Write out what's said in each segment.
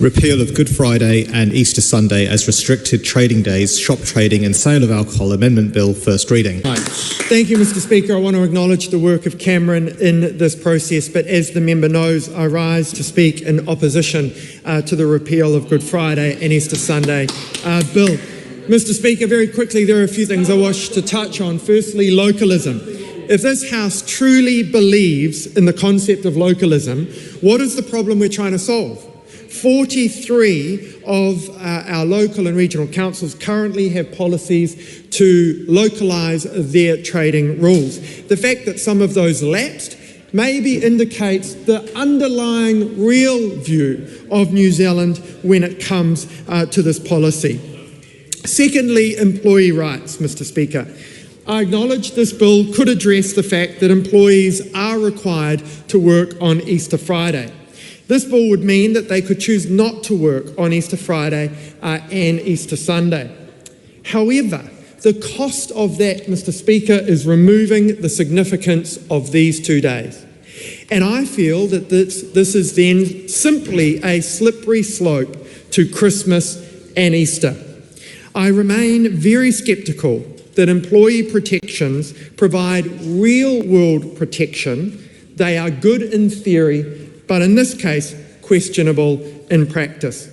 repeal of Good Friday and Easter Sunday as restricted trading days, shop trading and sale of alcohol Amendment Bill, first reading. Thank you, Mr. Speaker. I want to acknowledge the work of Cameron in this process, but as the member knows, I rise to speak in opposition to the repeal of Good Friday and Easter Sunday bill. Mr. Speaker, very quickly, there are a few things I wish to touch on. Firstly, localism. If this House truly believes in the concept of localism, what is the problem we're trying to solve? 43 of our local and regional councils currently have policies to localise their trading rules. The fact that some of those lapsed maybe indicates the underlying real view of New Zealand when it comes to this policy. Secondly, employee rights, Mr. Speaker. I acknowledge this bill could address the fact that employees are required to work on Easter Friday. This bill would mean that they could choose not to work on Easter Friday and Easter Sunday. However, the cost of that, Mr. Speaker, is removing the significance of these 2 days. And I feel that this is then simply a slippery slope to Christmas and Easter. I remain very sceptical that employee protections provide real-world protection. They are good in theory, but in this case, questionable in practice.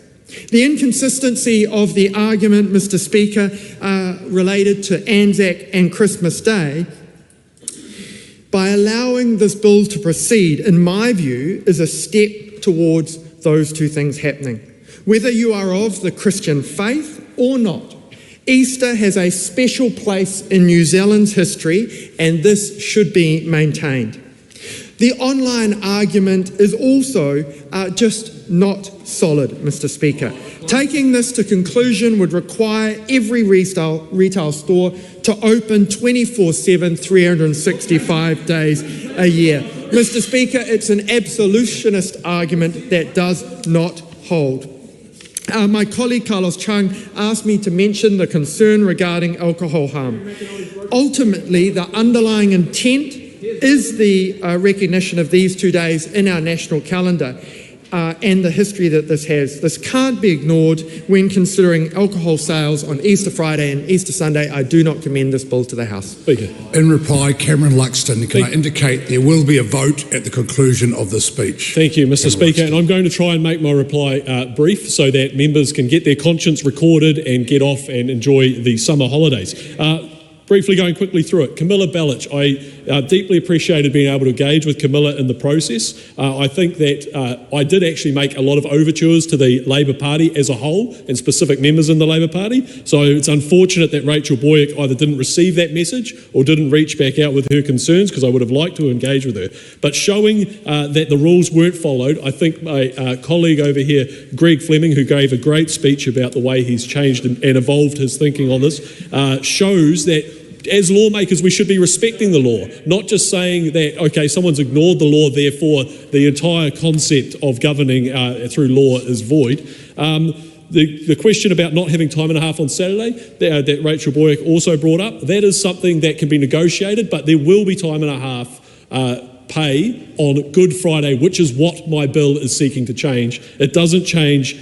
The inconsistency of the argument, Mr. Speaker, related to Anzac and Christmas Day, by allowing this bill to proceed, in my view, is a step towards those two things happening. Whether you are of the Christian faith or not, Easter has a special place in New Zealand's history, and this should be maintained. The online argument is also just not solid, Mr. Speaker. Taking this to conclusion would require every retail store to open 24/7, 365 days a year. Mr. Speaker, it's an absolutionist argument that does not hold. My colleague Carlos Chung asked me to mention the concern regarding alcohol harm. Ultimately, the underlying intent is the recognition of these 2 days in our national calendar and the history that this has. This can't be ignored when considering alcohol sales on Easter Friday and Easter Sunday. I do not commend this bill to the House. Speaker. In reply, Cameron Luxton, can I indicate there will be a vote at the conclusion of the speech? Thank you, Mr. Cameron Speaker, Luxton. and I'm going to try and make my reply brief so that members can get their conscience recorded and get off and enjoy the summer holidays. Briefly going quickly through it, Camilla Bellich, I deeply appreciated being able to engage with Camilla in the process. I think that I did actually make a lot of overtures to the Labour Party as a whole and specific members in the Labour Party. So it's unfortunate that Rachel Boyack either didn't receive that message or didn't reach back out with her concerns, because I would have liked to engage with her. But showing that the rules weren't followed, I think my colleague over here, Greg Fleming, who gave a great speech about the way he's changed and evolved his thinking on this, shows that as lawmakers, we should be respecting the law, not just saying that, okay, someone's ignored the law, therefore the entire concept of governing through law is void. The question about not having time and a half on Saturday that Rachel Boyack also brought up, that is something that can be negotiated, but there will be time and a half pay on Good Friday, which is what my bill is seeking to change. It doesn't change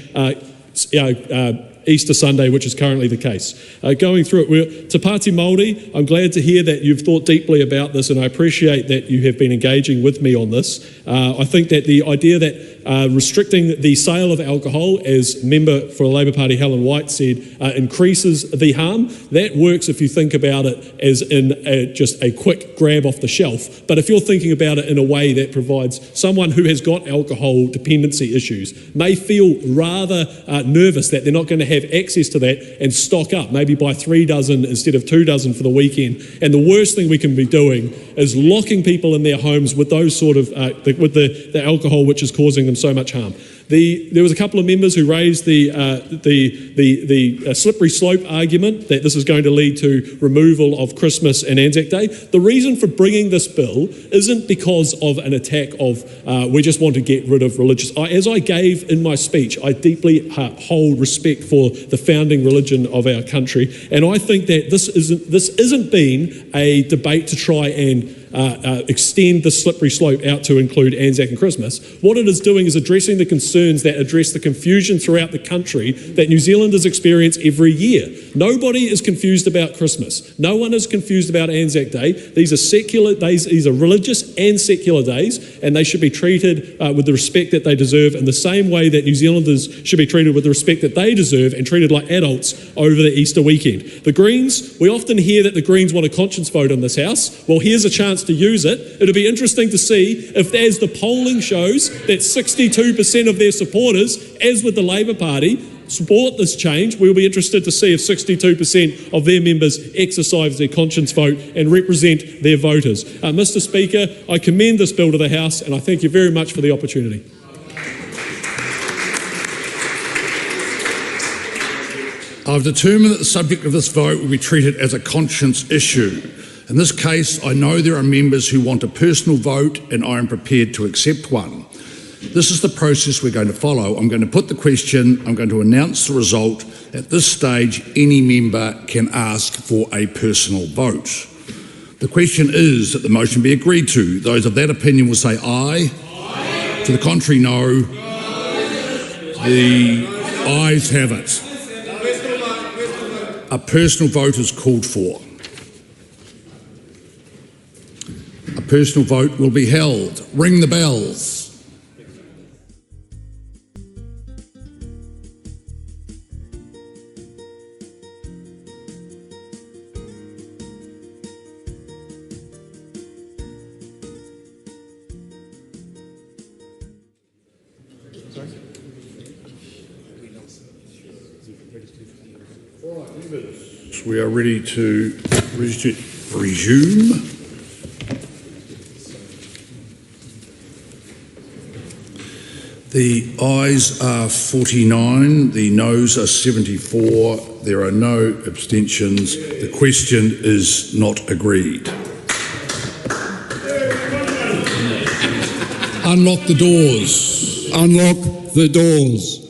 Easter Sunday, which is currently the case. Going through it, Te Pāti Māori, I'm glad to hear that you've thought deeply about this, and I appreciate that you have been engaging with me on this. I think that the idea that restricting the sale of alcohol, as member for the Labour Party Helen White said, increases the harm. That works if you think about it as in just a quick grab off the shelf. But if you're thinking about it in a way that provides someone who has got alcohol dependency issues may feel rather nervous that they're not going to have access to that and stock up, maybe buy 3 dozen instead of 2 dozen for the weekend. And the worst thing we can be doing is locking people in their homes with those sort of, with the alcohol which is causing them so much harm. There was a couple of members who raised the slippery slope argument that this is going to lead to removal of Christmas and Anzac Day. The reason for bringing this bill isn't because of an attack of we just want to get rid of religious. As I gave in my speech, I deeply hold respect for the founding religion of our country, and I think that this isn't been a debate to try and extend the slippery slope out to include Anzac and Christmas. What it is doing is addressing the concerns that address the confusion throughout the country that New Zealanders experience every year. Nobody is confused about Christmas. No one is confused about Anzac Day. These are secular days, these are religious and secular days, and they should be treated with the respect that they deserve in the same way that New Zealanders should be treated with the respect that they deserve and treated like adults over the Easter weekend. The Greens, we often hear that the Greens want a conscience vote in this House. Well, here's a chance to use it. It'll be interesting to see if, as the polling shows, that 62% of their supporters, as with the Labour Party, support this change. We'll be interested to see if 62% of their members exercise their conscience vote and represent their voters. Mr. Speaker, I commend this bill to the House, and I thank you very much for the opportunity. I've determined that the subject of this vote will be treated as a conscience issue. In this case, I know there are members who want a personal vote, and I am prepared to accept one. This is the process we're going to follow. I'm going to put the question, I'm going to announce the result. At this stage, any member can ask for a personal vote. The question is that the motion be agreed to. Those of that opinion will say aye. Aye. To the contrary, no. The ayes have it. A personal vote is called for. A personal vote will be held. Ring the bells. We are ready to resume. The ayes are 49, the noes are 74, there are no abstentions. The question is not agreed. Unlock the doors. Unlock the doors.